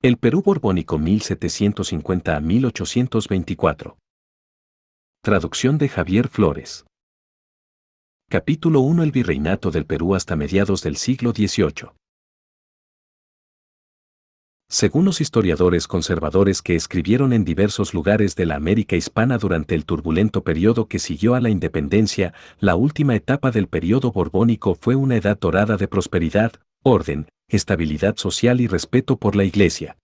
El Perú borbónico 1750 a 1824. Traducción de Javier Flores. Capítulo 1. El virreinato del Perú hasta mediados del siglo XVIII. Según los historiadores conservadores que escribieron en diversos lugares de la América hispana durante el turbulento periodo que siguió a la independencia, la última etapa del periodo borbónico fue una edad dorada de prosperidad, orden, estabilidad social y respeto por la Iglesia.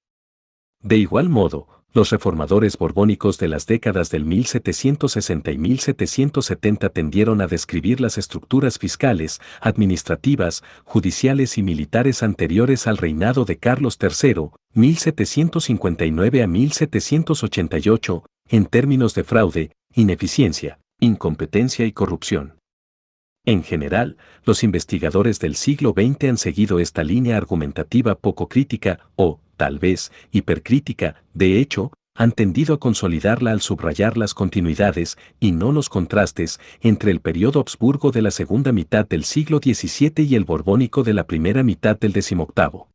De igual modo, los reformadores borbónicos de las décadas del 1760 y 1770 tendieron a describir las estructuras fiscales, administrativas, judiciales y militares anteriores al reinado de Carlos III, 1759 a 1788, en términos de fraude, ineficiencia, incompetencia y corrupción. En general, los investigadores del siglo XX han seguido esta línea argumentativa poco crítica o, tal vez, hipercrítica. De hecho, han tendido a consolidarla al subrayar las continuidades, y no los contrastes, entre el periodo Habsburgo de la segunda mitad del siglo XVII y el borbónico de la primera mitad del XVIII.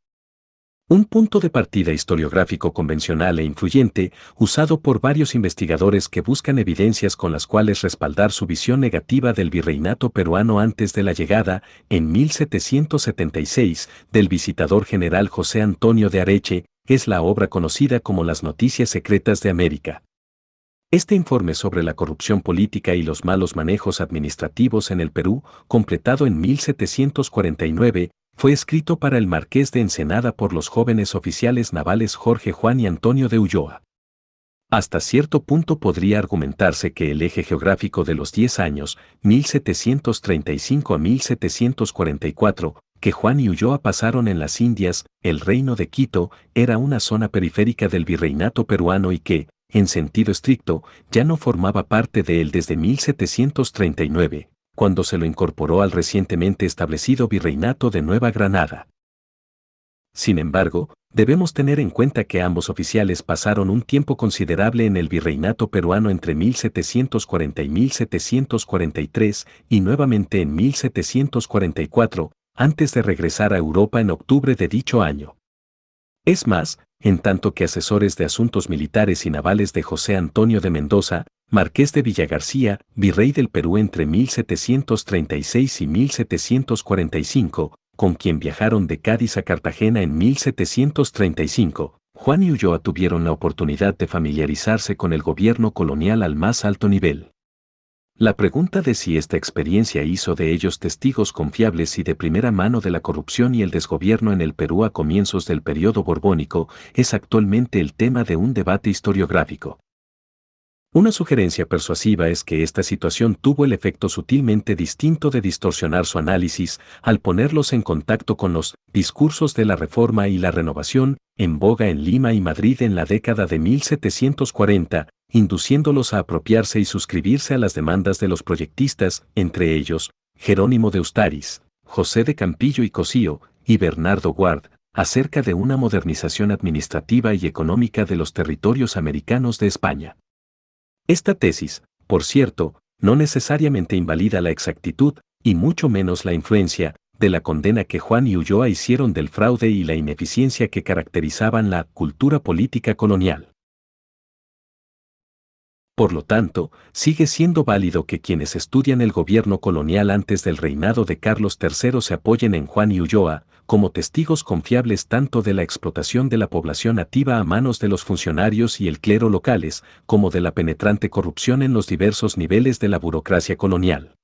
Un punto de partida historiográfico convencional e influyente, usado por varios investigadores que buscan evidencias con las cuales respaldar su visión negativa del virreinato peruano antes de la llegada, en 1776, del visitador general José Antonio de Areche, es la obra conocida como Las Noticias Secretas de América. Este informe sobre la corrupción política y los malos manejos administrativos en el Perú, completado en 1749, fue escrito para el Marqués de Ensenada por los jóvenes oficiales navales Jorge Juan y Antonio de Ulloa. Hasta cierto punto podría argumentarse que el eje geográfico de los 10 años, 1735 a 1744, que Juan y Ulloa pasaron en las Indias, el Reino de Quito, era una zona periférica del virreinato peruano y que, en sentido estricto, ya no formaba parte de él desde 1739, cuando se lo incorporó al recientemente establecido virreinato de Nueva Granada. Sin embargo, debemos tener en cuenta que ambos oficiales pasaron un tiempo considerable en el virreinato peruano entre 1740 y 1743 y nuevamente en 1744, antes de regresar a Europa en octubre de dicho año. Es más, en tanto que asesores de asuntos militares y navales de José Antonio de Mendoza, Marqués de Villagarcía, virrey del Perú entre 1736 y 1745, con quien viajaron de Cádiz a Cartagena en 1735, Juan y Ulloa tuvieron la oportunidad de familiarizarse con el gobierno colonial al más alto nivel. La pregunta de si esta experiencia hizo de ellos testigos confiables y de primera mano de la corrupción y el desgobierno en el Perú a comienzos del periodo borbónico es actualmente el tema de un debate historiográfico. Una sugerencia persuasiva es que esta situación tuvo el efecto sutilmente distinto de distorsionar su análisis al ponerlos en contacto con los discursos de la Reforma y la Renovación, en boga en Lima y Madrid en la década de 1740, induciéndolos a apropiarse y suscribirse a las demandas de los proyectistas, entre ellos, Jerónimo de Ustaris, José de Campillo y Cosío, y Bernardo Guard, acerca de una modernización administrativa y económica de los territorios americanos de España. Esta tesis, por cierto, no necesariamente invalida la exactitud, y mucho menos la influencia, de la condena que Juan y Ulloa hicieron del fraude y la ineficiencia que caracterizaban la cultura política colonial. Por lo tanto, sigue siendo válido que quienes estudian el gobierno colonial antes del reinado de Carlos III se apoyen en Juan y Ulloa, como testigos confiables tanto de la explotación de la población nativa a manos de los funcionarios y el clero locales, como de la penetrante corrupción en los diversos niveles de la burocracia colonial.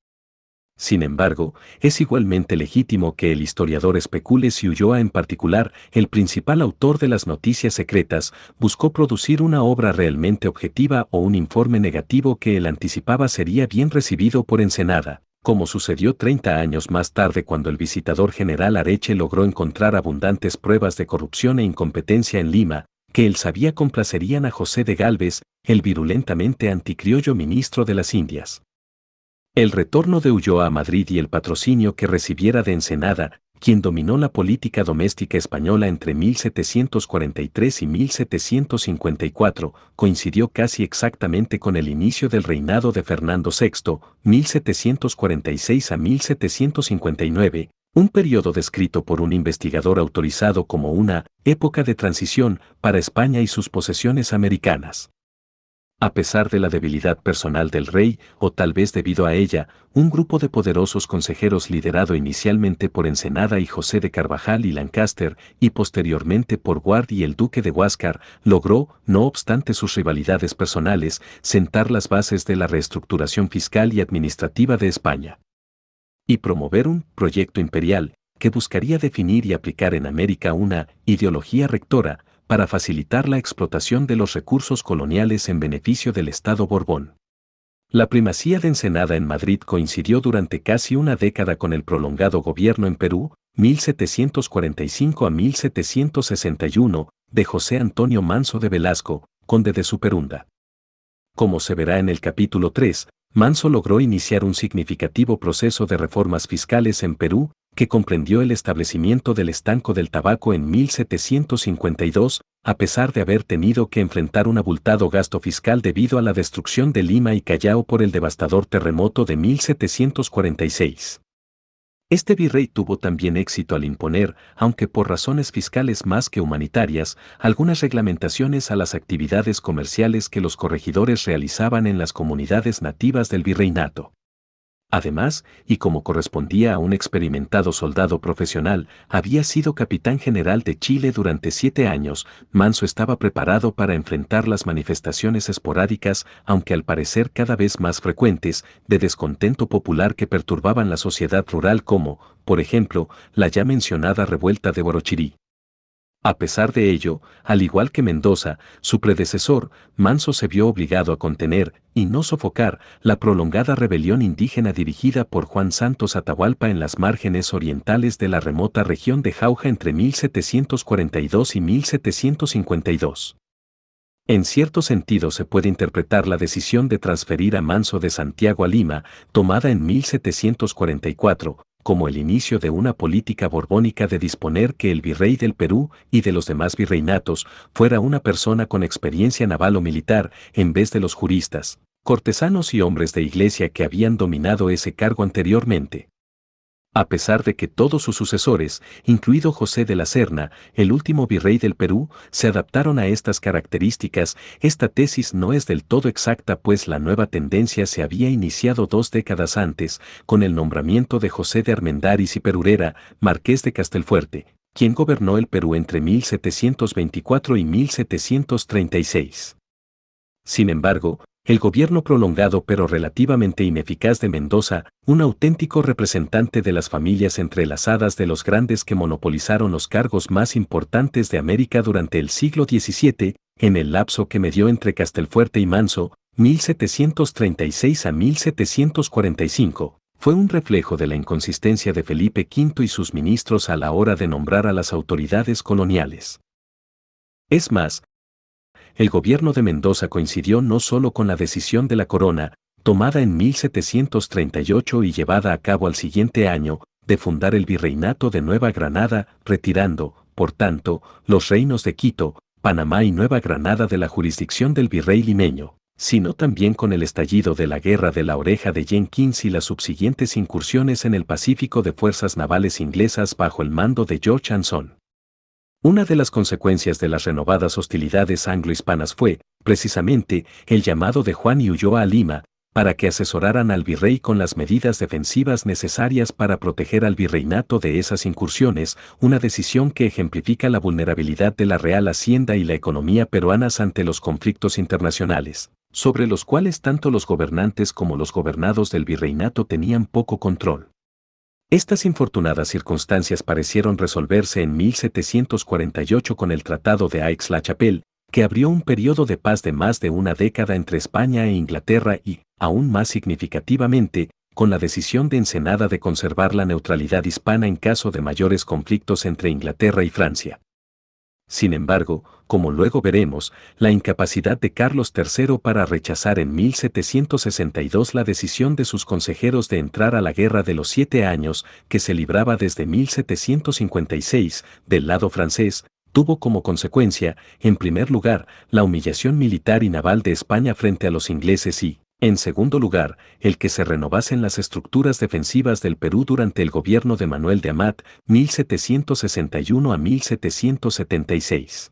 Sin embargo, es igualmente legítimo que el historiador especule si Ulloa en particular, el principal autor de las Noticias Secretas, buscó producir una obra realmente objetiva o un informe negativo que él anticipaba sería bien recibido por Ensenada, como sucedió 30 años más tarde cuando el visitador general Areche logró encontrar abundantes pruebas de corrupción e incompetencia en Lima, que él sabía complacerían a José de Gálvez, el virulentamente anticriollo ministro de las Indias. El retorno de Ulloa a Madrid y el patrocinio que recibiera de Ensenada, quien dominó la política doméstica española entre 1743 y 1754, coincidió casi exactamente con el inicio del reinado de Fernando VI, 1746 a 1759, un periodo descrito por un investigador autorizado como una época de transición para España y sus posesiones americanas. A pesar de la debilidad personal del rey, o tal vez debido a ella, un grupo de poderosos consejeros liderado inicialmente por Ensenada y José de Carvajal y Lancaster, y posteriormente por Ward y el duque de Huáscar, logró, no obstante sus rivalidades personales, sentar las bases de la reestructuración fiscal y administrativa de España. Y promover un proyecto imperial, que buscaría definir y aplicar en América una ideología rectora, para facilitar la explotación de los recursos coloniales en beneficio del Estado Borbón. La primacía de Ensenada en Madrid coincidió durante casi una década con el prolongado gobierno en Perú, 1745 a 1761, de José Antonio Manso de Velasco, conde de Superunda. Como se verá en el capítulo 3, Manso logró iniciar un significativo proceso de reformas fiscales en Perú, que comprendió el establecimiento del estanco del tabaco en 1752, a pesar de haber tenido que enfrentar un abultado gasto fiscal debido a la destrucción de Lima y Callao por el devastador terremoto de 1746. Este virrey tuvo también éxito al imponer, aunque por razones fiscales más que humanitarias, algunas reglamentaciones a las actividades comerciales que los corregidores realizaban en las comunidades nativas del virreinato. Además, y como correspondía a un experimentado soldado profesional, había sido capitán general de Chile durante 7 años, Manso estaba preparado para enfrentar las manifestaciones esporádicas, aunque al parecer cada vez más frecuentes, de descontento popular que perturbaban la sociedad rural como, por ejemplo, la ya mencionada revuelta de Huarochirí. A pesar de ello, al igual que Mendoza, su predecesor, Manso se vio obligado a contener, y no sofocar, la prolongada rebelión indígena dirigida por Juan Santos Atahualpa en las márgenes orientales de la remota región de Jauja entre 1742 y 1752. En cierto sentido se puede interpretar la decisión de transferir a Manso de Santiago a Lima, tomada en 1744, como el inicio de una política borbónica de disponer que el virrey del Perú y de los demás virreinatos fuera una persona con experiencia naval o militar, en vez de los juristas, cortesanos y hombres de iglesia que habían dominado ese cargo anteriormente. A pesar de que todos sus sucesores, incluido José de la Serna, el último virrey del Perú, se adaptaron a estas características, esta tesis no es del todo exacta pues la nueva tendencia se había iniciado 2 décadas antes, con el nombramiento de José de Armendáriz y Perurera, marqués de Castelfuerte, quien gobernó el Perú entre 1724 y 1736. Sin embargo, el gobierno prolongado pero relativamente ineficaz de Mendoza, un auténtico representante de las familias entrelazadas de los grandes que monopolizaron los cargos más importantes de América durante el siglo XVII, en el lapso que medió entre Castelfuerte y Manso, 1736 a 1745, fue un reflejo de la inconsistencia de Felipe V y sus ministros a la hora de nombrar a las autoridades coloniales. Es más, el gobierno de Mendoza coincidió no solo con la decisión de la corona, tomada en 1738 y llevada a cabo al siguiente año, de fundar el virreinato de Nueva Granada, retirando, por tanto, los reinos de Quito, Panamá y Nueva Granada de la jurisdicción del virrey limeño, sino también con el estallido de la Guerra de la Oreja de Jenkins y las subsiguientes incursiones en el Pacífico de fuerzas navales inglesas bajo el mando de George Anson. Una de las consecuencias de las renovadas hostilidades anglo-hispanas fue, precisamente, el llamado de Juan y Ulloa a Lima, para que asesoraran al virrey con las medidas defensivas necesarias para proteger al virreinato de esas incursiones, una decisión que ejemplifica la vulnerabilidad de la Real Hacienda y la economía peruanas ante los conflictos internacionales, sobre los cuales tanto los gobernantes como los gobernados del virreinato tenían poco control. Estas infortunadas circunstancias parecieron resolverse en 1748 con el Tratado de Aix-la-Chapelle, que abrió un periodo de paz de más de una década entre España e Inglaterra y, aún más significativamente, con la decisión de Ensenada de conservar la neutralidad hispana en caso de mayores conflictos entre Inglaterra y Francia. Sin embargo, como luego veremos, la incapacidad de Carlos III para rechazar en 1762 la decisión de sus consejeros de entrar a la Guerra de los 7 años, que se libraba desde 1756, del lado francés, tuvo como consecuencia, en primer lugar, la humillación militar y naval de España frente a los ingleses y, En segundo lugar, el que se renovasen las estructuras defensivas del Perú durante el gobierno de Manuel de Amat, 1761 a 1776.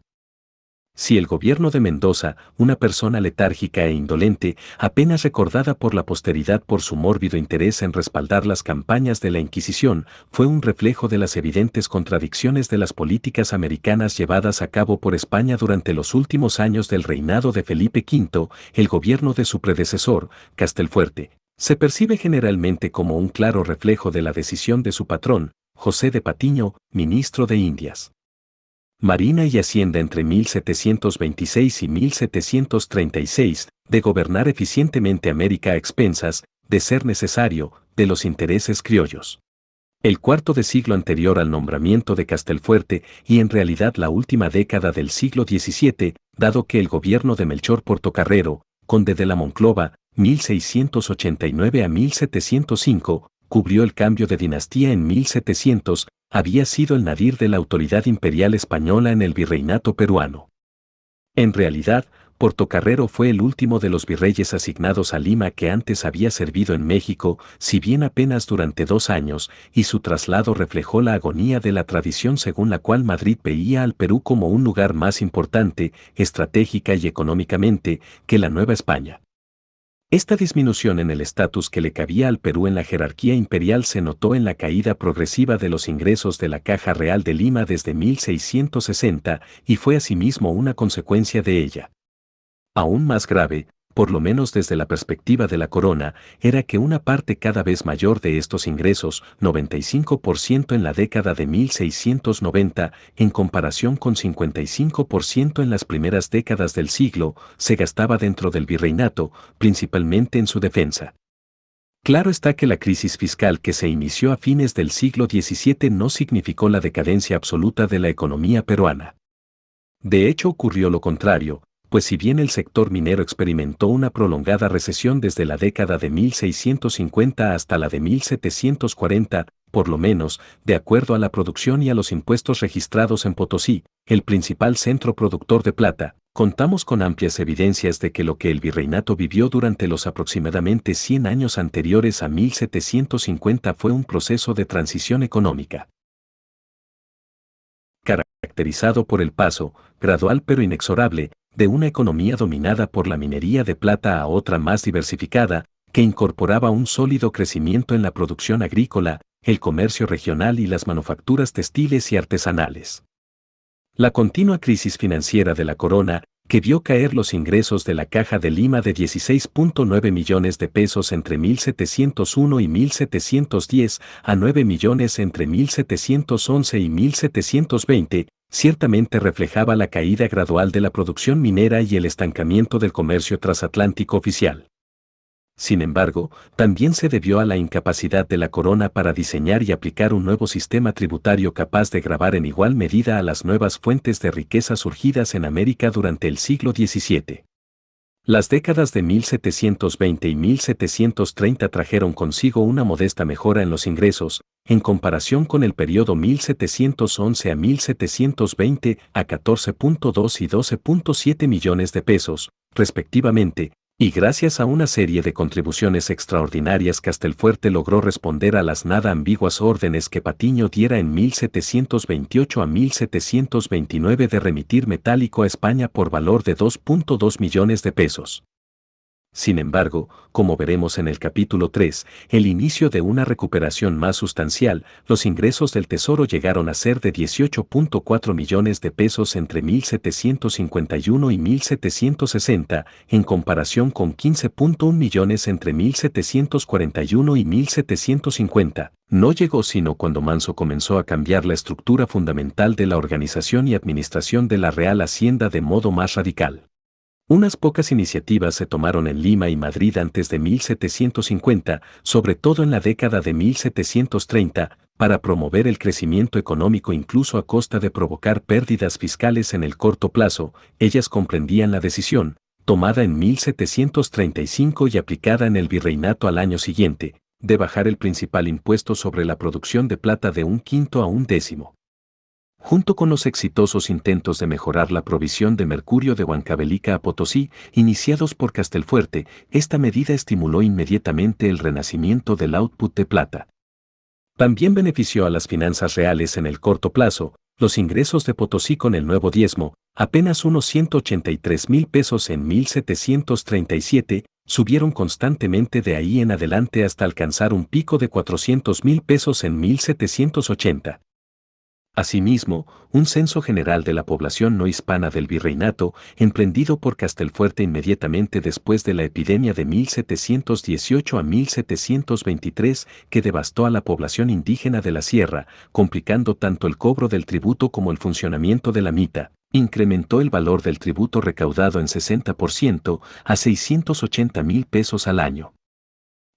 Si el gobierno de Mendoza, una persona letárgica e indolente, apenas recordada por la posteridad por su mórbido interés en respaldar las campañas de la Inquisición, fue un reflejo de las evidentes contradicciones de las políticas americanas llevadas a cabo por España durante los últimos años del reinado de Felipe V, el gobierno de su predecesor, Castelfuerte, se percibe generalmente como un claro reflejo de la decisión de su patrón, José de Patiño, ministro de Indias, Marina y Hacienda entre 1726 y 1736, de gobernar eficientemente América a expensas, de ser necesario, de los intereses criollos. El cuarto de siglo anterior al nombramiento de Castelfuerte y en realidad la última década del siglo XVII, dado que el gobierno de Melchor Portocarrero, conde de la Monclova, 1689 a 1705, cubrió el cambio de dinastía en 1700, había sido el nadir de la autoridad imperial española en el virreinato peruano. En realidad, Portocarrero fue el último de los virreyes asignados a Lima que antes había servido en México, si bien apenas durante 2 años, y su traslado reflejó la agonía de la tradición según la cual Madrid veía al Perú como un lugar más importante, estratégica y económicamente, que la Nueva España. Esta disminución en el estatus que le cabía al Perú en la jerarquía imperial se notó en la caída progresiva de los ingresos de la Caja Real de Lima desde 1660 y fue asimismo una consecuencia de ella. Aún más grave, por lo menos desde la perspectiva de la corona, era que una parte cada vez mayor de estos ingresos, 95% en la década de 1690, en comparación con 55% en las primeras décadas del siglo, se gastaba dentro del virreinato, principalmente en su defensa. Claro está que la crisis fiscal que se inició a fines del siglo XVII no significó la decadencia absoluta de la economía peruana. De hecho ocurrió lo contrario, pues si bien el sector minero experimentó una prolongada recesión desde la década de 1650 hasta la de 1740, por lo menos, de acuerdo a la producción y a los impuestos registrados en Potosí, el principal centro productor de plata, contamos con amplias evidencias de que lo que el virreinato vivió durante los aproximadamente 100 años anteriores a 1750 fue un proceso de transición económica, caracterizado por el paso, gradual pero inexorable, de una economía dominada por la minería de plata a otra más diversificada, que incorporaba un sólido crecimiento en la producción agrícola, el comercio regional y las manufacturas textiles y artesanales. La continua crisis financiera de la corona, que vio caer los ingresos de la Caja de Lima de 16.9 millones de pesos entre 1701 y 1710 a 9 millones entre 1711 y 1720, ciertamente reflejaba la caída gradual de la producción minera y el estancamiento del comercio transatlántico oficial. Sin embargo, también se debió a la incapacidad de la corona para diseñar y aplicar un nuevo sistema tributario capaz de gravar en igual medida a las nuevas fuentes de riqueza surgidas en América durante el siglo XVII. Las décadas de 1720 y 1730 trajeron consigo una modesta mejora en los ingresos, en comparación con el periodo 1711 a 1720 a 14.2 y 12.7 millones de pesos, respectivamente, y gracias a una serie de contribuciones extraordinarias Castelfuerte logró responder a las nada ambiguas órdenes que Patiño diera en 1728 a 1729 de remitir metálico a España por valor de 2.2 millones de pesos. Sin embargo, como veremos en el capítulo 3, el inicio de una recuperación más sustancial, los ingresos del Tesoro llegaron a ser de 18.4 millones de pesos entre 1751 y 1760, en comparación con 15.1 millones entre 1741 y 1750. No llegó sino cuando Manso comenzó a cambiar la estructura fundamental de la organización y administración de la Real Hacienda de modo más radical. Unas pocas iniciativas se tomaron en Lima y Madrid antes de 1750, sobre todo en la década de 1730, para promover el crecimiento económico incluso a costa de provocar pérdidas fiscales en el corto plazo. Ellas comprendían la decisión, tomada en 1735 y aplicada en el virreinato al año siguiente, de bajar el principal impuesto sobre la producción de plata de 1/5 a 1/10. Junto con los exitosos intentos de mejorar la provisión de mercurio de Huancavelica a Potosí, iniciados por Castelfuerte, esta medida estimuló inmediatamente el renacimiento del output de plata. También benefició a las finanzas reales en el corto plazo. Los ingresos de Potosí con el nuevo diezmo, apenas unos 183,000 pesos en 1737, subieron constantemente de ahí en adelante hasta alcanzar un pico de 400,000 pesos en 1780. Asimismo, un censo general de la población no hispana del virreinato, emprendido por Castelfuerte inmediatamente después de la epidemia de 1718 a 1723, que devastó a la población indígena de la sierra, complicando tanto el cobro del tributo como el funcionamiento de la mita, incrementó el valor del tributo recaudado en 60% a 680,000 pesos al año.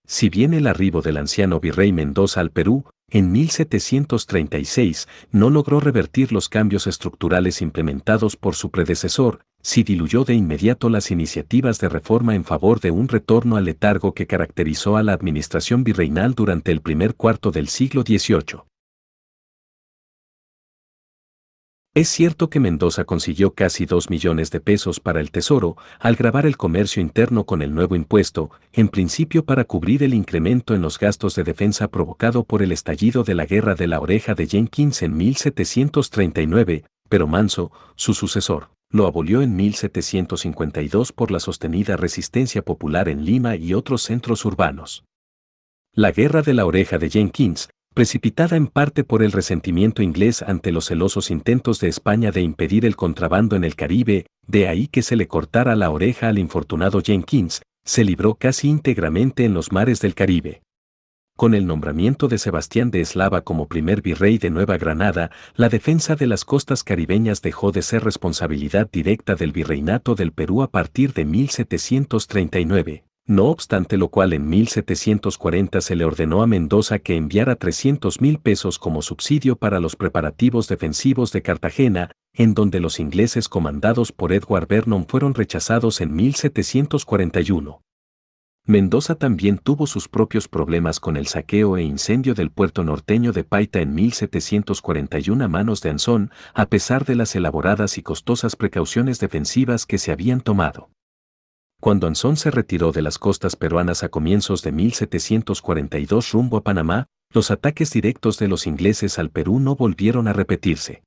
Si bien el arribo del anciano virrey Mendoza al Perú, en 1736, no logró revertir los cambios estructurales implementados por su predecesor, sí diluyó de inmediato las iniciativas de reforma en favor de un retorno al letargo que caracterizó a la administración virreinal durante el primer cuarto del siglo XVIII. Es cierto que Mendoza consiguió casi 2 millones de pesos para el Tesoro al gravar el comercio interno con el nuevo impuesto, en principio para cubrir el incremento en los gastos de defensa provocado por el estallido de la Guerra de la Oreja de Jenkins en 1739, pero Manso, su sucesor, lo abolió en 1752 por la sostenida resistencia popular en Lima y otros centros urbanos. La Guerra de la Oreja de Jenkins, precipitada en parte por el resentimiento inglés ante los celosos intentos de España de impedir el contrabando en el Caribe, de ahí que se le cortara la oreja al infortunado Jenkins, se libró casi íntegramente en los mares del Caribe. Con el nombramiento de Sebastián de Eslava como primer virrey de Nueva Granada, la defensa de las costas caribeñas dejó de ser responsabilidad directa del virreinato del Perú a partir de 1739. No obstante lo cual en 1740 se le ordenó a Mendoza que enviara 300,000 pesos como subsidio para los preparativos defensivos de Cartagena, en donde los ingleses comandados por Edward Vernon fueron rechazados en 1741. Mendoza también tuvo sus propios problemas con el saqueo e incendio del puerto norteño de Paita en 1741 a manos de Anzón, a pesar de las elaboradas y costosas precauciones defensivas que se habían tomado. Cuando Anzón se retiró de las costas peruanas a comienzos de 1742 rumbo a Panamá, los ataques directos de los ingleses al Perú no volvieron a repetirse.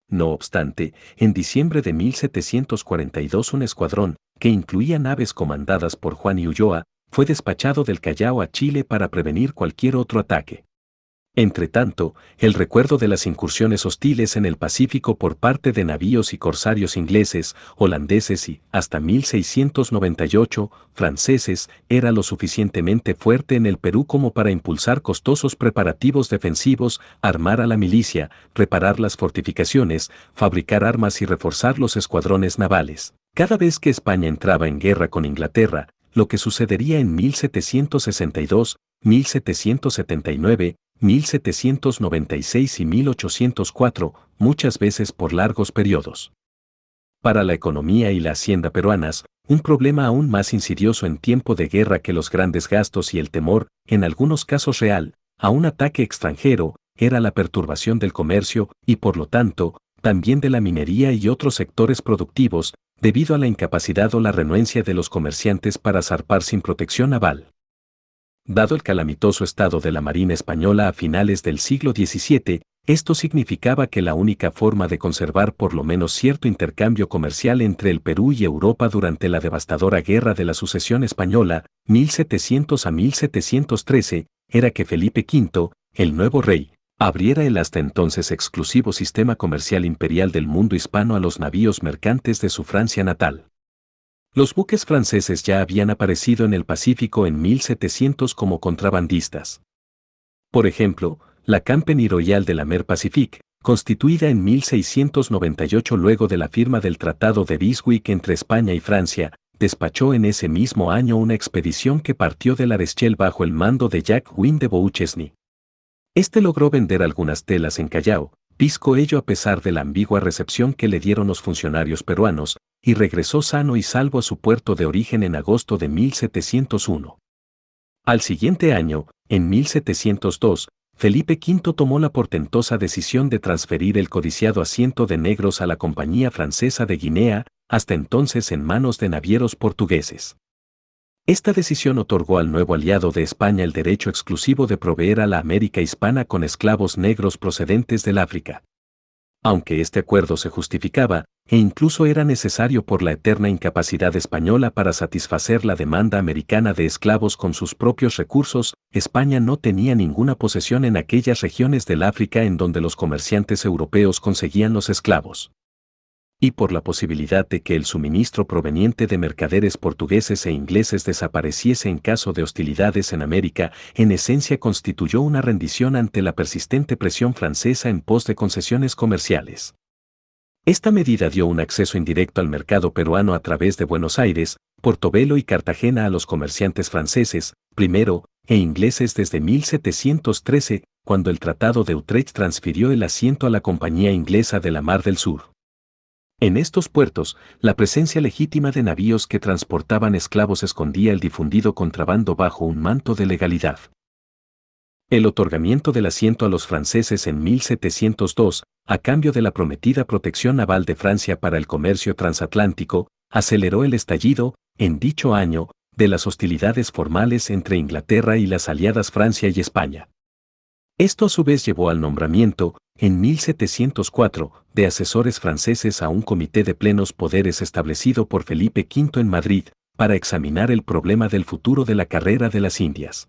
No obstante, en diciembre de 1742 un escuadrón, que incluía naves comandadas por Juan y Ulloa, fue despachado del Callao a Chile para prevenir cualquier otro ataque. Entretanto, el recuerdo de las incursiones hostiles en el Pacífico por parte de navíos y corsarios ingleses, holandeses y, hasta 1698, franceses, era lo suficientemente fuerte en el Perú como para impulsar costosos preparativos defensivos, armar a la milicia, reparar las fortificaciones, fabricar armas y reforzar los escuadrones navales. Cada vez que España entraba en guerra con Inglaterra, lo que sucedería en 1762, 1779, 1796 y 1804, muchas veces por largos periodos. Para la economía y la hacienda peruanas, un problema aún más insidioso en tiempo de guerra que los grandes gastos y el temor, en algunos casos real, a un ataque extranjero, era la perturbación del comercio y por lo tanto, también de la minería y otros sectores productivos, debido a la incapacidad o la renuencia de los comerciantes para zarpar sin protección naval. Dado el calamitoso estado de la Marina española a finales del siglo XVII, esto significaba que la única forma de conservar por lo menos cierto intercambio comercial entre el Perú y Europa durante la devastadora Guerra de la Sucesión Española, 1700 a 1713, era que Felipe V, el nuevo rey, abriera el hasta entonces exclusivo sistema comercial imperial del mundo hispano a los navíos mercantes de su Francia natal. Los buques franceses ya habían aparecido en el Pacífico en 1700 como contrabandistas. Por ejemplo, la Compagnie Royale de la Mer Pacifique, constituida en 1698 luego de la firma del Tratado de Ryswick entre España y Francia, despachó en ese mismo año una expedición que partió de La Rochelle bajo el mando de Jacques Wynne de Beauchesne. Este logró vender algunas telas en Callao, pisco ello a pesar de la ambigua recepción que le dieron los funcionarios peruanos, y regresó sano y salvo a su puerto de origen en agosto de 1701. Al siguiente año, en 1702, Felipe V tomó la portentosa decisión de transferir el codiciado asiento de negros a la Compañía Francesa de Guinea, hasta entonces en manos de navieros portugueses. Esta decisión otorgó al nuevo aliado de España el derecho exclusivo de proveer a la América hispana con esclavos negros procedentes del África. Aunque este acuerdo se justificaba, e incluso era necesario por la eterna incapacidad española para satisfacer la demanda americana de esclavos con sus propios recursos, España no tenía ninguna posesión en aquellas regiones del África en donde los comerciantes europeos conseguían los esclavos. Y por la posibilidad de que el suministro proveniente de mercaderes portugueses e ingleses desapareciese en caso de hostilidades en América, en esencia constituyó una rendición ante la persistente presión francesa en pos de concesiones comerciales. Esta medida dio un acceso indirecto al mercado peruano a través de Buenos Aires, Portobelo y Cartagena a los comerciantes franceses, primero, e ingleses desde 1713, cuando el Tratado de Utrecht transfirió el asiento a la Compañía Inglesa de la Mar del Sur. En estos puertos, la presencia legítima de navíos que transportaban esclavos escondía el difundido contrabando bajo un manto de legalidad. El otorgamiento del asiento a los franceses en 1702, a cambio de la prometida protección naval de Francia para el comercio transatlántico, aceleró el estallido, en dicho año, de las hostilidades formales entre Inglaterra y las aliadas Francia y España. Esto a su vez llevó al nombramiento, en 1704, de asesores franceses a un comité de plenos poderes establecido por Felipe V en Madrid, para examinar el problema del futuro de la carrera de las Indias.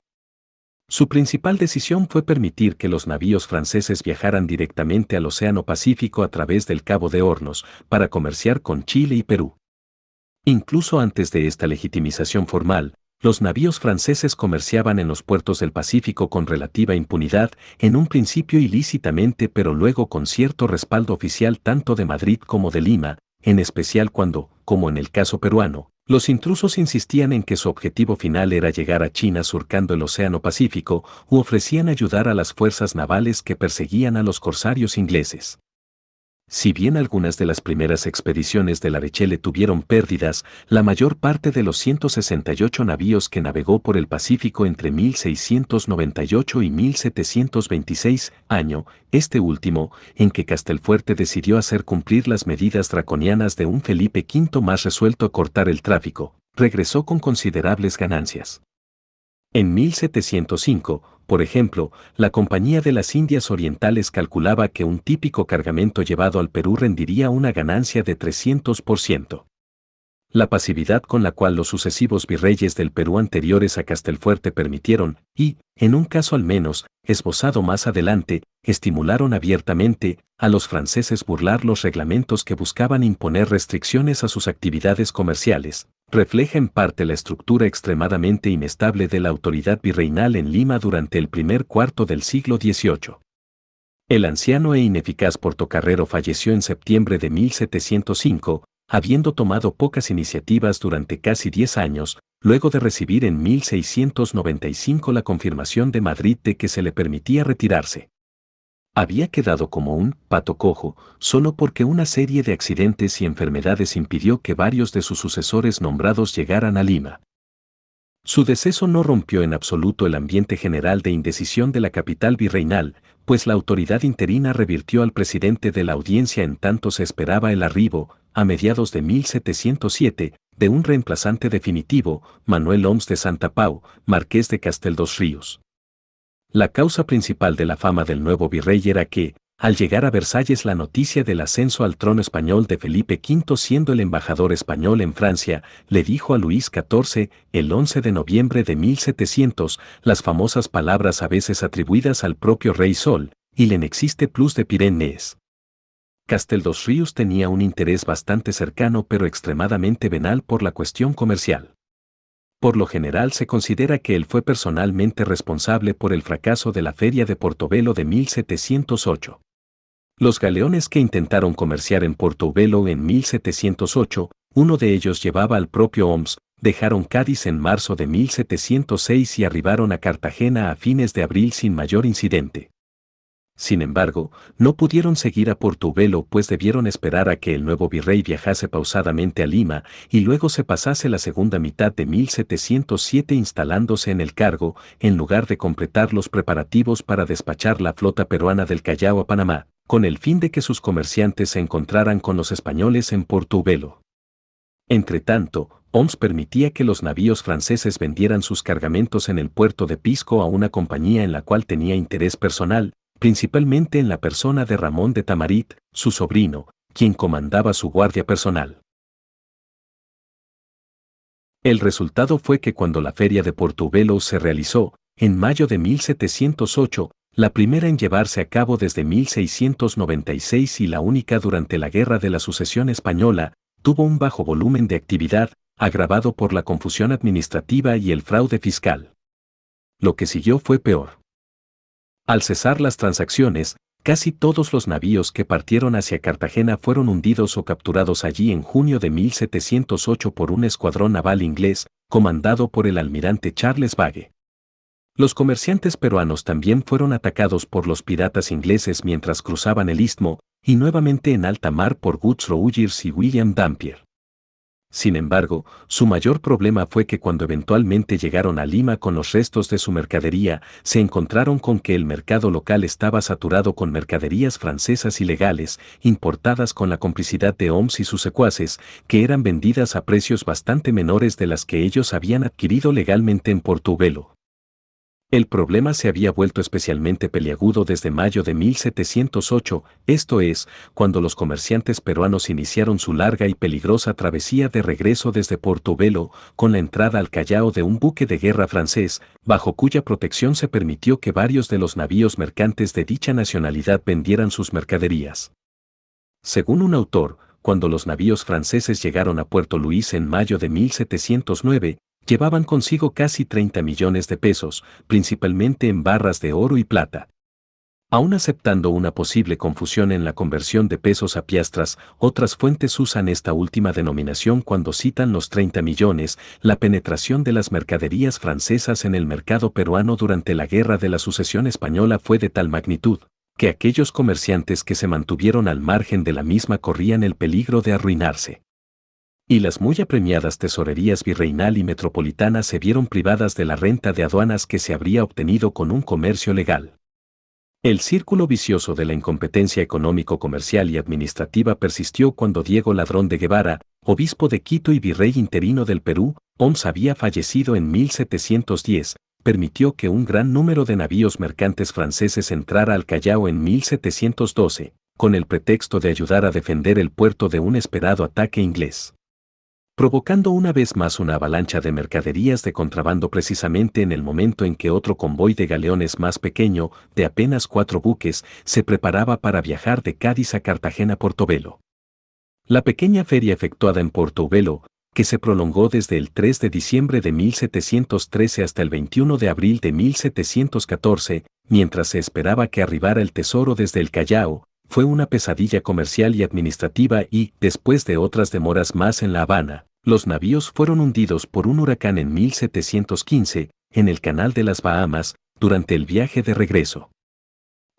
Su principal decisión fue permitir que los navíos franceses viajaran directamente al Océano Pacífico a través del Cabo de Hornos, para comerciar con Chile y Perú. Incluso antes de esta legitimización formal, los navíos franceses comerciaban en los puertos del Pacífico con relativa impunidad, en un principio ilícitamente pero luego con cierto respaldo oficial tanto de Madrid como de Lima, en especial cuando, como en el caso peruano, los intrusos insistían en que su objetivo final era llegar a China surcando el Océano Pacífico u ofrecían ayudar a las fuerzas navales que perseguían a los corsarios ingleses. Si bien algunas de las primeras expediciones de la Rochelle tuvieron pérdidas, la mayor parte de los 168 navíos que navegó por el Pacífico entre 1698 y 1726, año, este último, en que Castelfuerte decidió hacer cumplir las medidas draconianas de un Felipe V más resuelto a cortar el tráfico, regresó con considerables ganancias. En 1705, por ejemplo, la Compañía de las Indias Orientales calculaba que un típico cargamento llevado al Perú rendiría una ganancia de 300%. La pasividad con la cual los sucesivos virreyes del Perú anteriores a Castelfuerte permitieron, y, en un caso al menos, esbozado más adelante, estimularon abiertamente a los franceses burlar los reglamentos que buscaban imponer restricciones a sus actividades comerciales, refleja en parte la estructura extremadamente inestable de la autoridad virreinal en Lima durante el primer cuarto del siglo XVIII. El anciano e ineficaz Portocarrero falleció en septiembre de 1705, habiendo tomado pocas iniciativas durante casi 10 años, luego de recibir en 1695 la confirmación de Madrid de que se le permitía retirarse. Había quedado como un pato cojo, solo porque una serie de accidentes y enfermedades impidió que varios de sus sucesores nombrados llegaran a Lima. Su deceso no rompió en absoluto el ambiente general de indecisión de la capital virreinal, pues la autoridad interina revirtió al presidente de la audiencia en tanto se esperaba el arribo, a mediados de 1707, de un reemplazante definitivo, Manuel Oms de Santa Pau, marqués de Castel dos Ríos. La causa principal de la fama del nuevo virrey era que, al llegar a Versalles la noticia del ascenso al trono español de Felipe V siendo el embajador español en Francia, le dijo a Luis XIV, el 11 de noviembre de 1700, las famosas palabras a veces atribuidas al propio Rey Sol, il n'existe plus de Pyrénées. Castel dos Ríos tenía un interés bastante cercano pero extremadamente venal por la cuestión comercial. Por lo general se considera que él fue personalmente responsable por el fracaso de la Feria de Portobelo de 1708. Los galeones que intentaron comerciar en Portobelo en 1708, uno de ellos llevaba al propio Oms, dejaron Cádiz en marzo de 1706 y arribaron a Cartagena a fines de abril sin mayor incidente. Sin embargo, no pudieron seguir a Portobelo pues debieron esperar a que el nuevo virrey viajase pausadamente a Lima y luego se pasase la segunda mitad de 1707 instalándose en el cargo, en lugar de completar los preparativos para despachar la flota peruana del Callao a Panamá, con el fin de que sus comerciantes se encontraran con los españoles en Portobelo. Entretanto, Oms permitía que los navíos franceses vendieran sus cargamentos en el puerto de Pisco a una compañía en la cual tenía interés personal, principalmente en la persona de Ramón de Tamarit, su sobrino, quien comandaba su guardia personal. El resultado fue que cuando la feria de Portobelo se realizó, en mayo de 1708, la primera en llevarse a cabo desde 1696 y la única durante la Guerra de la Sucesión Española, tuvo un bajo volumen de actividad, agravado por la confusión administrativa y el fraude fiscal. Lo que siguió fue peor. Al cesar las transacciones, casi todos los navíos que partieron hacia Cartagena fueron hundidos o capturados allí en junio de 1708 por un escuadrón naval inglés, comandado por el almirante Charles Bague. Los comerciantes peruanos también fueron atacados por los piratas ingleses mientras cruzaban el istmo, y nuevamente en alta mar por Guts Rogers y William Dampier. Sin embargo, su mayor problema fue que cuando eventualmente llegaron a Lima con los restos de su mercadería, se encontraron con que el mercado local estaba saturado con mercaderías francesas ilegales, importadas con la complicidad de Oms y sus secuaces, que eran vendidas a precios bastante menores de las que ellos habían adquirido legalmente en Portobelo. El problema se había vuelto especialmente peliagudo desde mayo de 1708, esto es, cuando los comerciantes peruanos iniciaron su larga y peligrosa travesía de regreso desde Portobelo, con la entrada al Callao de un buque de guerra francés, bajo cuya protección se permitió que varios de los navíos mercantes de dicha nacionalidad vendieran sus mercaderías. Según un autor, cuando los navíos franceses llegaron a Puerto Luis en mayo de 1709, llevaban consigo casi 30 millones de pesos, principalmente en barras de oro y plata. Aún aceptando una posible confusión en la conversión de pesos a piastras, otras fuentes usan esta última denominación cuando citan los 30 millones. La penetración de las mercaderías francesas en el mercado peruano durante la Guerra de la Sucesión Española fue de tal magnitud, que aquellos comerciantes que se mantuvieron al margen de la misma corrían el peligro de arruinarse. Y las muy apremiadas tesorerías virreinal y metropolitana se vieron privadas de la renta de aduanas que se habría obtenido con un comercio legal. El círculo vicioso de la incompetencia económico-comercial y administrativa persistió cuando Diego Ladrón de Guevara, obispo de Quito y virrey interino del Perú, Oms había fallecido en 1710, permitió que un gran número de navíos mercantes franceses entrara al Callao en 1712, con el pretexto de ayudar a defender el puerto de un esperado ataque inglés, provocando una vez más una avalancha de mercaderías de contrabando precisamente en el momento en que otro convoy de galeones más pequeño, de apenas 4 buques, se preparaba para viajar de Cádiz a Cartagena-Portobelo. La pequeña feria efectuada en Portobelo, que se prolongó desde el 3 de diciembre de 1713 hasta el 21 de abril de 1714, mientras se esperaba que arribara el tesoro desde el Callao, fue una pesadilla comercial y administrativa y, después de otras demoras más en La Habana, los navíos fueron hundidos por un huracán en 1715, en el Canal de las Bahamas, durante el viaje de regreso.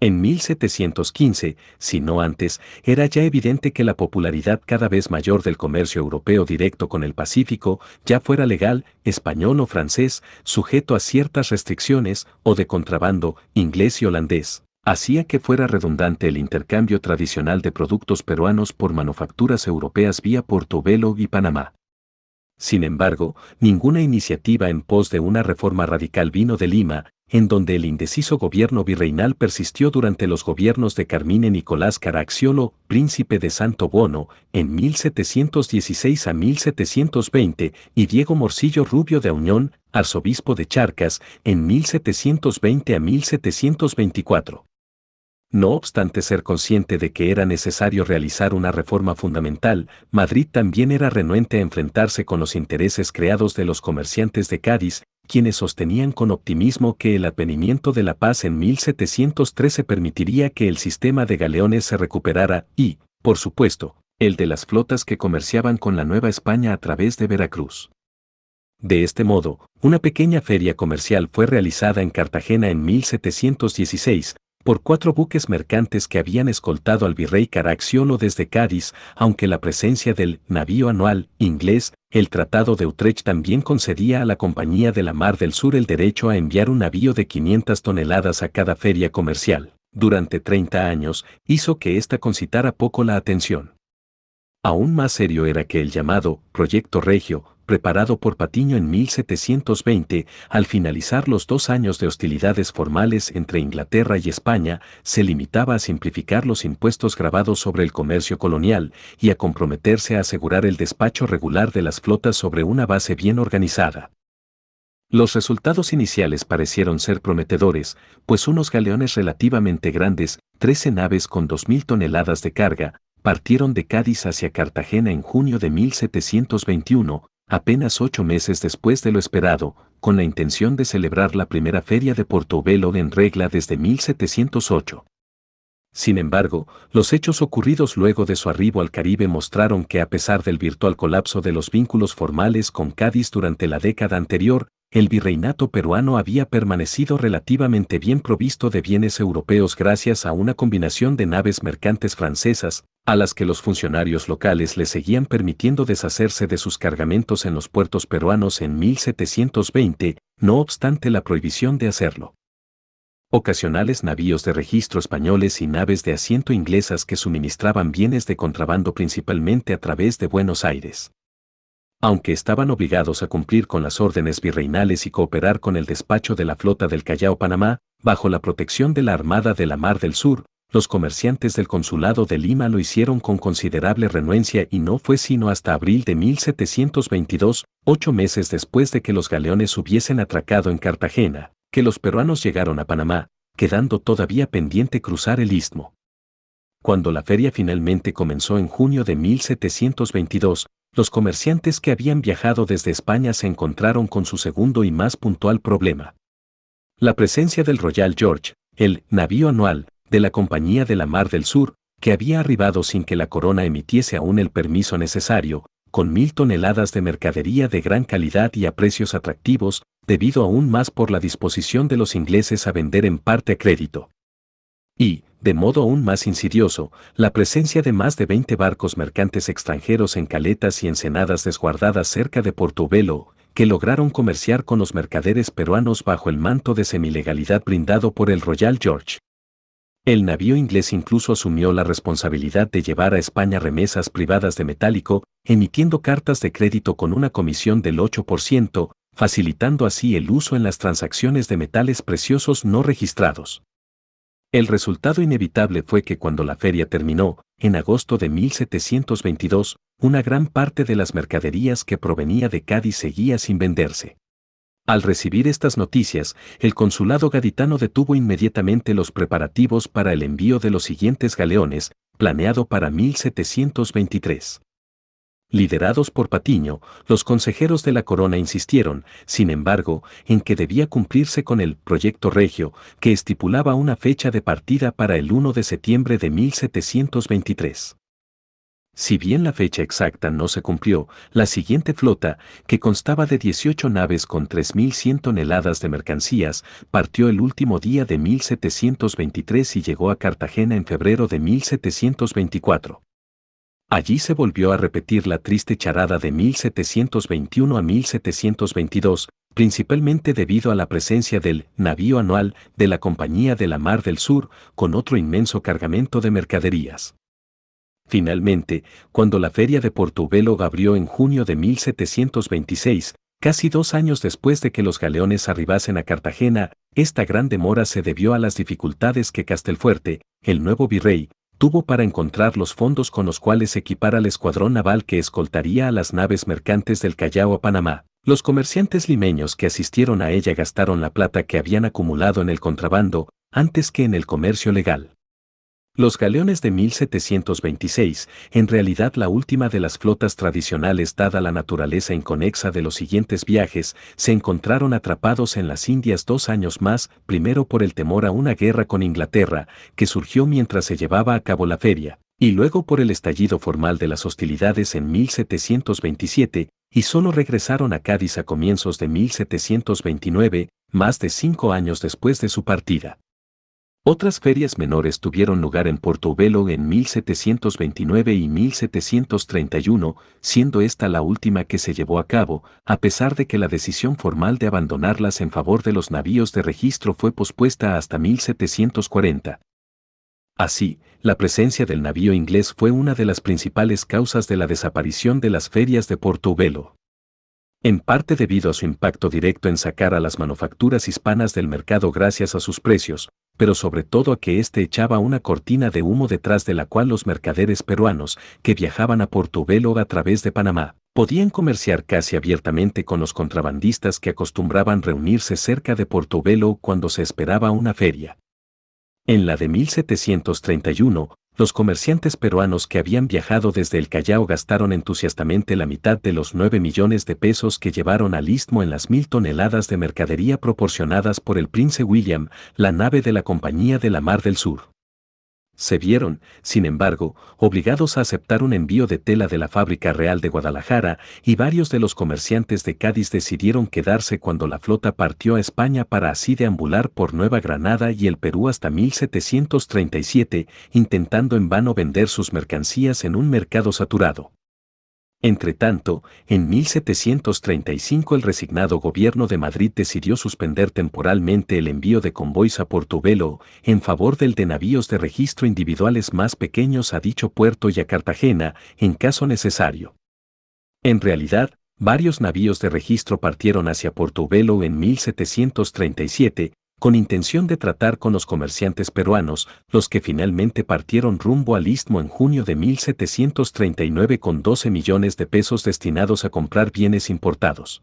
En 1715, si no antes, era ya evidente que la popularidad cada vez mayor del comercio europeo directo con el Pacífico, ya fuera legal, español o francés, sujeto a ciertas restricciones, o de contrabando, inglés y holandés, hacía que fuera redundante el intercambio tradicional de productos peruanos por manufacturas europeas vía Portobelo y Panamá. Sin embargo, ninguna iniciativa en pos de una reforma radical vino de Lima, en donde el indeciso gobierno virreinal persistió durante los gobiernos de Carmine Nicolás Caracciolo, príncipe de Santo Buono, en 1716 a 1720, y Diego Morcillo Rubio de Auñón, arzobispo de Charcas, en 1720 a 1724. No obstante ser consciente de que era necesario realizar una reforma fundamental, Madrid también era renuente a enfrentarse con los intereses creados de los comerciantes de Cádiz, quienes sostenían con optimismo que el advenimiento de la paz en 1713 permitiría que el sistema de galeones se recuperara y, por supuesto, el de las flotas que comerciaban con la Nueva España a través de Veracruz. De este modo, una pequeña feria comercial fue realizada en Cartagena en 1716, por 4 buques mercantes que habían escoltado al virrey Caracciolo desde Cádiz, aunque la presencia del navío anual inglés, el Tratado de Utrecht, también concedía a la Compañía de la Mar del Sur el derecho a enviar un navío de 500 toneladas a cada feria comercial. Durante 30 años, hizo que ésta concitara poco la atención. Aún más serio era que el llamado Proyecto Regio, preparado por Patiño en 1720, al finalizar los 2 años de hostilidades formales entre Inglaterra y España, se limitaba a simplificar los impuestos gravados sobre el comercio colonial y a comprometerse a asegurar el despacho regular de las flotas sobre una base bien organizada. Los resultados iniciales parecieron ser prometedores, pues unos galeones relativamente grandes, 13 naves con 2.000 toneladas de carga, partieron de Cádiz hacia Cartagena en junio de 1721, apenas 8 meses después de lo esperado, con la intención de celebrar la primera feria de Portobelo en regla desde 1708. Sin embargo, los hechos ocurridos luego de su arribo al Caribe mostraron que a pesar del virtual colapso de los vínculos formales con Cádiz durante la década anterior, el virreinato peruano había permanecido relativamente bien provisto de bienes europeos gracias a una combinación de naves mercantes francesas, a las que los funcionarios locales le seguían permitiendo deshacerse de sus cargamentos en los puertos peruanos en 1720, no obstante la prohibición de hacerlo. Ocasionales navíos de registro españoles y naves de asiento inglesas que suministraban bienes de contrabando principalmente a través de Buenos Aires. Aunque estaban obligados a cumplir con las órdenes virreinales y cooperar con el despacho de la flota del Callao-Panamá, bajo la protección de la Armada de la Mar del Sur, los comerciantes del Consulado de Lima lo hicieron con considerable renuencia y no fue sino hasta abril de 1722, 8 meses después de que los galeones hubiesen atracado en Cartagena, que los peruanos llegaron a Panamá, quedando todavía pendiente cruzar el istmo. Cuando la feria finalmente comenzó en junio de 1722, los comerciantes que habían viajado desde España se encontraron con su segundo y más puntual problema. La presencia del Royal George, el navío anual de la Compañía de la Mar del Sur, que había arribado sin que la corona emitiese aún el permiso necesario, con 1.000 toneladas de mercadería de gran calidad y a precios atractivos, debido aún más por la disposición de los ingleses a vender en parte a crédito. Y, de modo aún más insidioso, la presencia de más de 20 barcos mercantes extranjeros en caletas y ensenadas desguardadas cerca de Portobelo, que lograron comerciar con los mercaderes peruanos bajo el manto de semilegalidad brindado por el Royal George. El navío inglés incluso asumió la responsabilidad de llevar a España remesas privadas de metálico, emitiendo cartas de crédito con una comisión del 8%, facilitando así el uso en las transacciones de metales preciosos no registrados. El resultado inevitable fue que cuando la feria terminó, en agosto de 1722, una gran parte de las mercaderías que provenía de Cádiz seguía sin venderse. Al recibir estas noticias, el consulado gaditano detuvo inmediatamente los preparativos para el envío de los siguientes galeones, planeado para 1723. Liderados por Patiño, los consejeros de la corona insistieron, sin embargo, en que debía cumplirse con el Proyecto Regio, que estipulaba una fecha de partida para el 1 de septiembre de 1723. Si bien la fecha exacta no se cumplió, la siguiente flota, que constaba de 18 naves con 3.100 toneladas de mercancías, partió el último día de 1723 y llegó a Cartagena en febrero de 1724. Allí se volvió a repetir la triste charada de 1721 a 1722, principalmente debido a la presencia del navío anual de la Compañía de la Mar del Sur, con otro inmenso cargamento de mercaderías. Finalmente, cuando la feria de Portobelo abrió en junio de 1726, casi 2 años después de que los galeones arribasen a Cartagena, esta gran demora se debió a las dificultades que Castelfuerte, el nuevo virrey, tuvo para encontrar los fondos con los cuales equipar al escuadrón naval que escoltaría a las naves mercantes del Callao a Panamá. Los comerciantes limeños que asistieron a ella gastaron la plata que habían acumulado en el contrabando, antes que en el comercio legal. Los galeones de 1726, en realidad la última de las flotas tradicionales dada la naturaleza inconexa de los siguientes viajes, se encontraron atrapados en las Indias 2 años más, primero por el temor a una guerra con Inglaterra, que surgió mientras se llevaba a cabo la feria, y luego por el estallido formal de las hostilidades en 1727, y solo regresaron a Cádiz a comienzos de 1729, más de 5 años después de su partida. Otras ferias menores tuvieron lugar en Portobelo en 1729 y 1731, siendo esta la última que se llevó a cabo, a pesar de que la decisión formal de abandonarlas en favor de los navíos de registro fue pospuesta hasta 1740. Así, la presencia del navío inglés fue una de las principales causas de la desaparición de las ferias de Portobelo. En parte debido a su impacto directo en sacar a las manufacturas hispanas del mercado gracias a sus precios, pero sobre todo a que éste echaba una cortina de humo detrás de la cual los mercaderes peruanos, que viajaban a Portobelo a través de Panamá, podían comerciar casi abiertamente con los contrabandistas que acostumbraban reunirse cerca de Portobelo cuando se esperaba una feria. En la de 1731, los comerciantes peruanos que habían viajado desde el Callao gastaron entusiastamente la mitad de los 9 millones de pesos que llevaron al istmo en las 1.000 toneladas de mercadería proporcionadas por el Prince William, la nave de la Compañía de la Mar del Sur. Se vieron, sin embargo, obligados a aceptar un envío de tela de la Fábrica Real de Guadalajara, y varios de los comerciantes de Cádiz decidieron quedarse cuando la flota partió a España para así deambular por Nueva Granada y el Perú hasta 1737, intentando en vano vender sus mercancías en un mercado saturado. Entretanto, en 1735 el resignado gobierno de Madrid decidió suspender temporalmente el envío de convoys a Portobelo en favor del de navíos de registro individuales más pequeños a dicho puerto y a Cartagena, en caso necesario. En realidad, varios navíos de registro partieron hacia Portobelo en 1737, con intención de tratar con los comerciantes peruanos, los que finalmente partieron rumbo al istmo en junio de 1739 con 12 millones de pesos destinados a comprar bienes importados.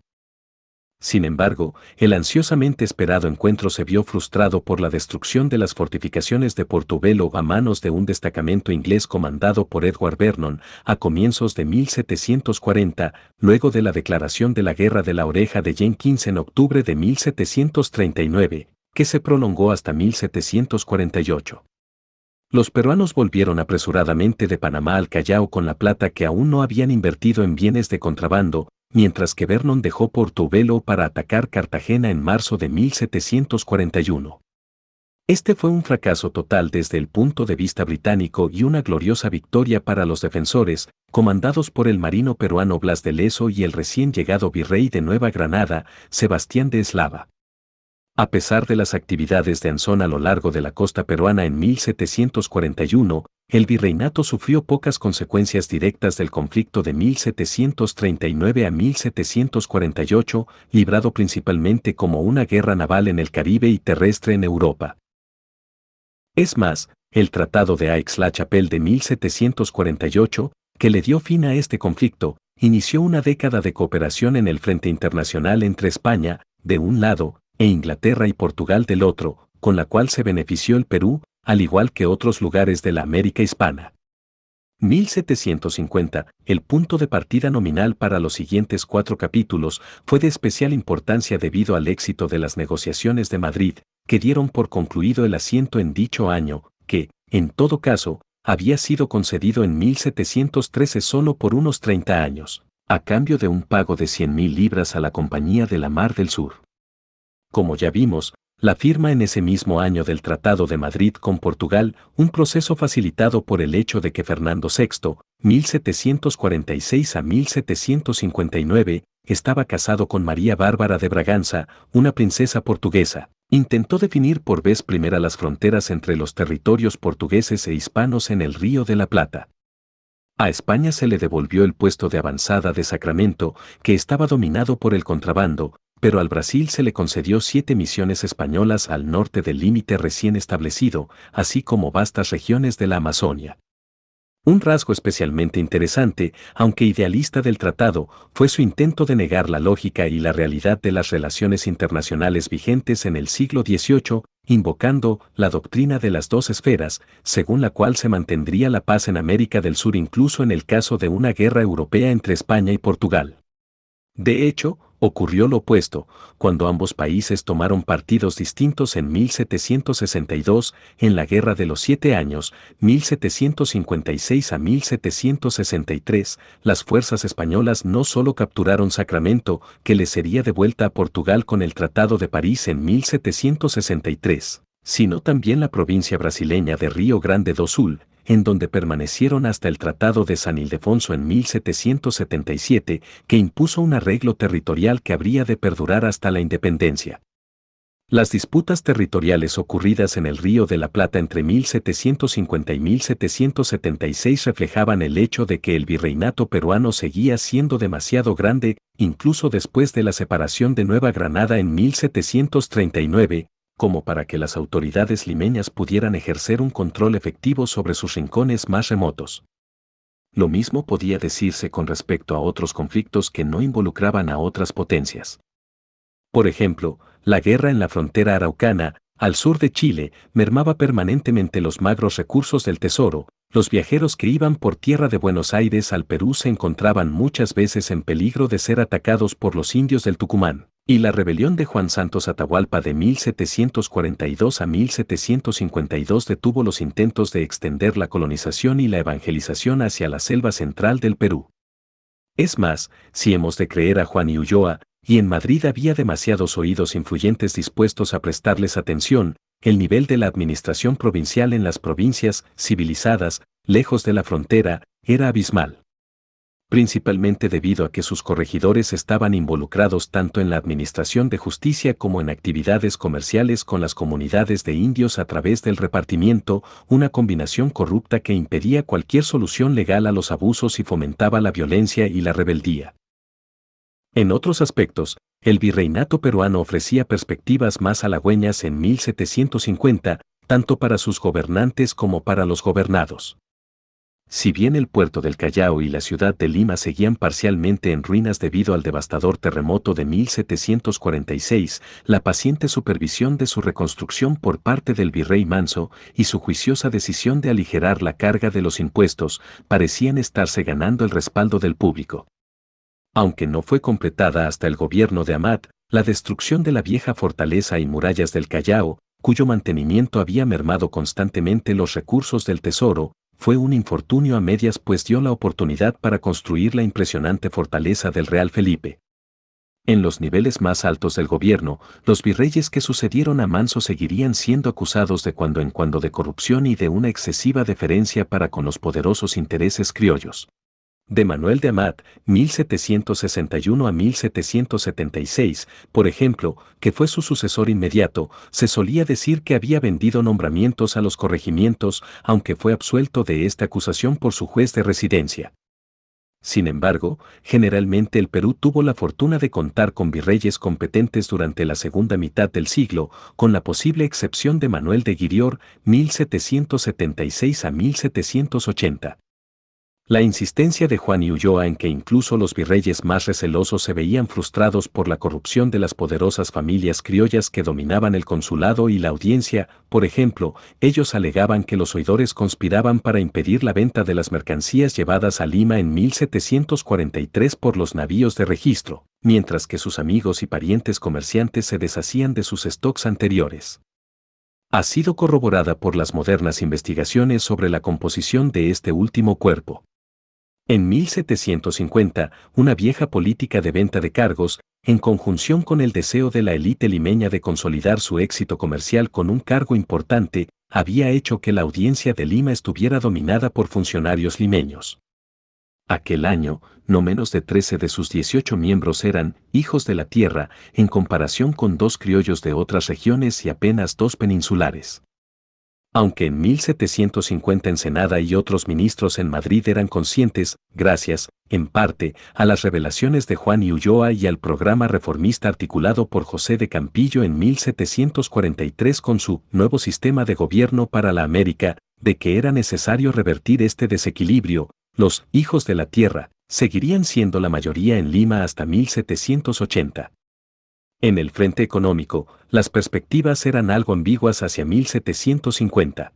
Sin embargo, el ansiosamente esperado encuentro se vio frustrado por la destrucción de las fortificaciones de Portobelo a manos de un destacamento inglés comandado por Edward Vernon a comienzos de 1740, luego de la declaración de la Guerra de la Oreja de Jenkins en octubre de 1739. Que se prolongó hasta 1748. Los peruanos volvieron apresuradamente de Panamá al Callao con la plata que aún no habían invertido en bienes de contrabando, mientras que Vernon dejó Portobelo para atacar Cartagena en marzo de 1741. Este fue un fracaso total desde el punto de vista británico y una gloriosa victoria para los defensores, comandados por el marino peruano Blas de Lezo y el recién llegado virrey de Nueva Granada, Sebastián de Eslava. A pesar de las actividades de Anzón a lo largo de la costa peruana en 1741, el virreinato sufrió pocas consecuencias directas del conflicto de 1739 a 1748, librado principalmente como una guerra naval en el Caribe y terrestre en Europa. Es más, el Tratado de Aix-la-Chapelle de 1748, que le dio fin a este conflicto, inició una década de cooperación en el frente internacional entre España, de un lado, e Inglaterra y Portugal del otro, con la cual se benefició el Perú, al igual que otros lugares de la América hispana. 1750, el punto de partida nominal para los siguientes 4 capítulos, fue de especial importancia debido al éxito de las negociaciones de Madrid, que dieron por concluido el asiento en dicho año, que, en todo caso, había sido concedido en 1713 solo por unos 30 años, a cambio de un pago de 100.000 libras a la Compañía de la Mar del Sur. Como ya vimos, la firma en ese mismo año del Tratado de Madrid con Portugal, un proceso facilitado por el hecho de que Fernando VI, 1746 a 1759, estaba casado con María Bárbara de Braganza, una princesa portuguesa, intentó definir por vez primera las fronteras entre los territorios portugueses e hispanos en el Río de la Plata. A España se le devolvió el puesto de avanzada de Sacramento, que estaba dominado por el contrabando, pero al Brasil se le concedió 7 misiones españolas al norte del límite recién establecido, así como vastas regiones de la Amazonia. Un rasgo especialmente interesante, aunque idealista del tratado, fue su intento de negar la lógica y la realidad de las relaciones internacionales vigentes en el siglo XVIII, invocando la doctrina de las 2 esferas, según la cual se mantendría la paz en América del Sur incluso en el caso de una guerra europea entre España y Portugal. De hecho, ocurrió lo opuesto, cuando ambos países tomaron partidos distintos en 1762, en la Guerra de los 7 Años, 1756 a 1763, las fuerzas españolas no solo capturaron Sacramento, que le sería devuelta a Portugal con el Tratado de París en 1763, sino también la provincia brasileña de Río Grande do Sul, en donde permanecieron hasta el Tratado de San Ildefonso en 1777, que impuso un arreglo territorial que habría de perdurar hasta la independencia. Las disputas territoriales ocurridas en el Río de la Plata entre 1750 y 1776 reflejaban el hecho de que el virreinato peruano seguía siendo demasiado grande, incluso después de la separación de Nueva Granada en 1739, como para que las autoridades limeñas pudieran ejercer un control efectivo sobre sus rincones más remotos. Lo mismo podía decirse con respecto a otros conflictos que no involucraban a otras potencias. Por ejemplo, la guerra en la frontera araucana, al sur de Chile, mermaba permanentemente los magros recursos del tesoro. Los viajeros que iban por tierra de Buenos Aires al Perú se encontraban muchas veces en peligro de ser atacados por los indios del Tucumán, y la rebelión de Juan Santos Atahualpa de 1742 a 1752 detuvo los intentos de extender la colonización y la evangelización hacia la selva central del Perú. Es más, si hemos de creer a Juan y Ulloa, y en Madrid había demasiados oídos influyentes dispuestos a prestarles atención, el nivel de la administración provincial en las provincias civilizadas, lejos de la frontera, era abismal. Principalmente debido a que sus corregidores estaban involucrados tanto en la administración de justicia como en actividades comerciales con las comunidades de indios a través del repartimiento, una combinación corrupta que impedía cualquier solución legal a los abusos y fomentaba la violencia y la rebeldía. En otros aspectos, el virreinato peruano ofrecía perspectivas más halagüeñas en 1750, tanto para sus gobernantes como para los gobernados. Si bien el puerto del Callao y la ciudad de Lima seguían parcialmente en ruinas debido al devastador terremoto de 1746, la paciente supervisión de su reconstrucción por parte del virrey Manso y su juiciosa decisión de aligerar la carga de los impuestos parecían estarse ganando el respaldo del público. Aunque no fue completada hasta el gobierno de Amat, la destrucción de la vieja fortaleza y murallas del Callao, cuyo mantenimiento había mermado constantemente los recursos del tesoro, fue un infortunio a medias pues dio la oportunidad para construir la impresionante fortaleza del Real Felipe. En los niveles más altos del gobierno, los virreyes que sucedieron a Manso seguirían siendo acusados de cuando en cuando de corrupción y de una excesiva deferencia para con los poderosos intereses criollos. De Manuel de Amat, 1761 a 1776, por ejemplo, que fue su sucesor inmediato, se solía decir que había vendido nombramientos a los corregimientos, aunque fue absuelto de esta acusación por su juez de residencia. Sin embargo, generalmente el Perú tuvo la fortuna de contar con virreyes competentes durante la segunda mitad del siglo, con la posible excepción de Manuel de Guirior, 1776 a 1780. La insistencia de Juan y Ulloa en que incluso los virreyes más recelosos se veían frustrados por la corrupción de las poderosas familias criollas que dominaban el consulado y la audiencia, por ejemplo, ellos alegaban que los oidores conspiraban para impedir la venta de las mercancías llevadas a Lima en 1743 por los navíos de registro, mientras que sus amigos y parientes comerciantes se deshacían de sus stocks anteriores. Ha sido corroborada por las modernas investigaciones sobre la composición de este último cuerpo. En 1750, una vieja política de venta de cargos, en conjunción con el deseo de la élite limeña de consolidar su éxito comercial con un cargo importante, había hecho que la audiencia de Lima estuviera dominada por funcionarios limeños. Aquel año, no menos de 13 de sus 18 miembros eran hijos de la tierra, en comparación con 2 criollos de otras regiones y apenas 2 peninsulares. Aunque en 1750 Ensenada y otros ministros en Madrid eran conscientes, gracias, en parte, a las revelaciones de Juan y Ulloa y al programa reformista articulado por José de Campillo en 1743 con su nuevo sistema de gobierno para la América, de que era necesario revertir este desequilibrio, los hijos de la tierra seguirían siendo la mayoría en Lima hasta 1780. En el frente económico, las perspectivas eran algo ambiguas hacia 1750.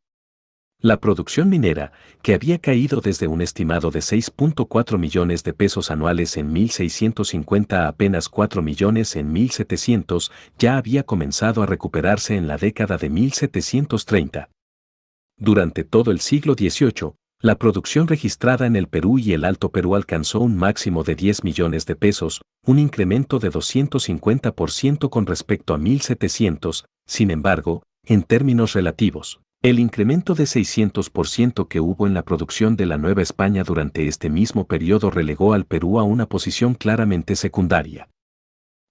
La producción minera, que había caído desde un estimado de 6.4 millones de pesos anuales en 1650 a apenas 4 millones en 1700, ya había comenzado a recuperarse en la década de 1730. Durante todo el siglo XVIII, la producción registrada en el Perú y el Alto Perú alcanzó un máximo de 10 millones de pesos, un incremento de 250% con respecto a 1700. Sin embargo, en términos relativos. El incremento de 600% que hubo en la producción de la Nueva España durante este mismo periodo relegó al Perú a una posición claramente secundaria.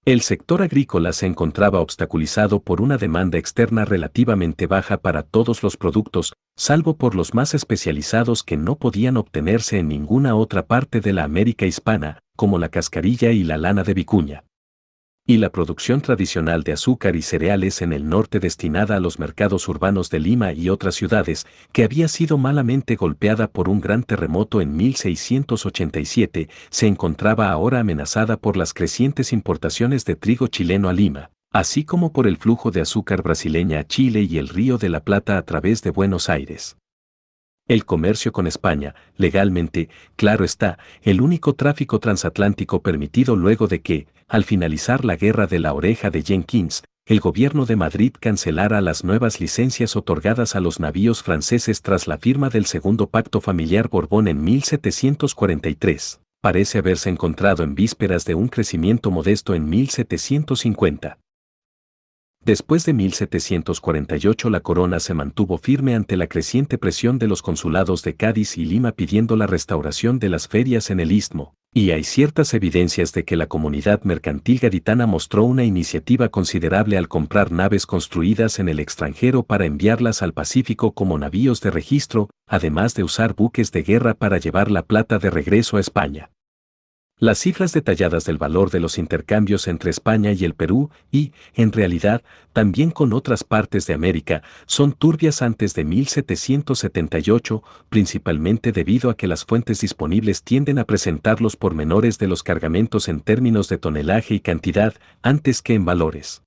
El sector agrícola se encontraba obstaculizado por una demanda externa relativamente baja para todos los productos, salvo por los más especializados que no podían obtenerse en ninguna otra parte de la América hispana, como la cascarilla y la lana de vicuña. Y la producción tradicional de azúcar y cereales en el norte destinada a los mercados urbanos de Lima y otras ciudades, que había sido malamente golpeada por un gran terremoto en 1687, se encontraba ahora amenazada por las crecientes importaciones de trigo chileno a Lima, así como por el flujo de azúcar brasileña a Chile y el Río de la Plata a través de Buenos Aires. El comercio con España, legalmente, claro está, el único tráfico transatlántico permitido luego de que, al finalizar la Guerra de la Oreja de Jenkins, el gobierno de Madrid cancelara las nuevas licencias otorgadas a los navíos franceses tras la firma del Segundo Pacto Familiar Borbón en 1743, parece haberse encontrado en vísperas de un crecimiento modesto en 1750. Después de 1748 la corona se mantuvo firme ante la creciente presión de los consulados de Cádiz y Lima pidiendo la restauración de las ferias en el Istmo, y hay ciertas evidencias de que la comunidad mercantil gaditana mostró una iniciativa considerable al comprar naves construidas en el extranjero para enviarlas al Pacífico como navíos de registro, además de usar buques de guerra para llevar la plata de regreso a España. Las cifras detalladas del valor de los intercambios entre España y el Perú, y, en realidad, también con otras partes de América, son turbias antes de 1778, principalmente debido a que las fuentes disponibles tienden a presentar los pormenores de los cargamentos en términos de tonelaje y cantidad, antes que en valores.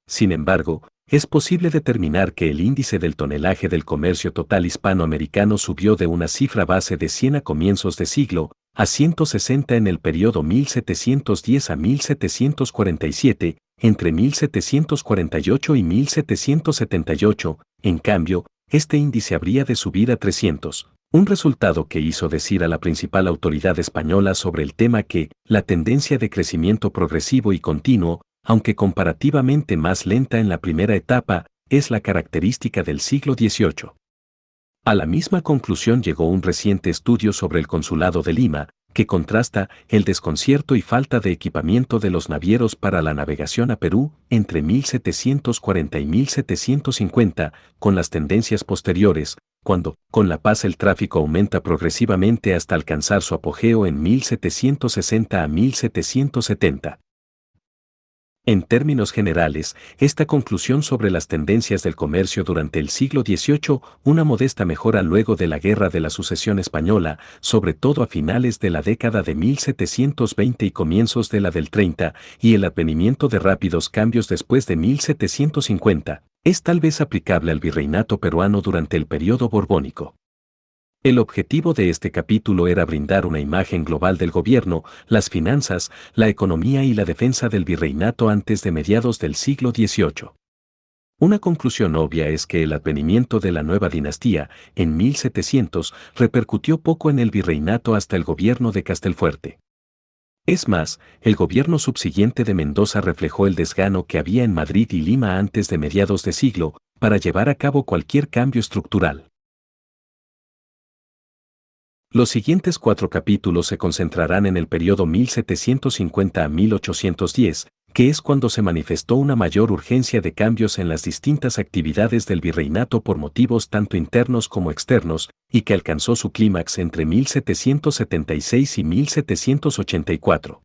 Sin embargo, es posible determinar que el índice del tonelaje del comercio total hispanoamericano subió de una cifra base de 100 a comienzos de siglo, a 160 en el periodo 1710 a 1747, entre 1748 y 1778, en cambio, este índice habría de subir a 300, un resultado que hizo decir a la principal autoridad española sobre el tema que la tendencia de crecimiento progresivo y continuo, aunque comparativamente más lenta en la primera etapa, es la característica del siglo XVIII. A la misma conclusión llegó un reciente estudio sobre el Consulado de Lima, que contrasta el desconcierto y falta de equipamiento de los navieros para la navegación a Perú entre 1740 y 1750, con las tendencias posteriores, cuando, con la paz el tráfico aumenta progresivamente hasta alcanzar su apogeo en 1760 a 1770. En términos generales, esta conclusión sobre las tendencias del comercio durante el siglo XVIII, una modesta mejora luego de la Guerra de la Sucesión Española, sobre todo a finales de la década de 1720 y comienzos de la del 30, y el advenimiento de rápidos cambios después de 1750, es tal vez aplicable al virreinato peruano durante el periodo borbónico. El objetivo de este capítulo era brindar una imagen global del gobierno, las finanzas, la economía y la defensa del virreinato antes de mediados del siglo XVIII. Una conclusión obvia es que el advenimiento de la nueva dinastía, en 1700, repercutió poco en el virreinato hasta el gobierno de Castelfuerte. Es más, el gobierno subsiguiente de Mendoza reflejó el desgano que había en Madrid y Lima antes de mediados de siglo, para llevar a cabo cualquier cambio estructural. Los siguientes 4 capítulos se concentrarán en el periodo 1750 a 1810, que es cuando se manifestó una mayor urgencia de cambios en las distintas actividades del virreinato por motivos tanto internos como externos, y que alcanzó su clímax entre 1776 y 1784.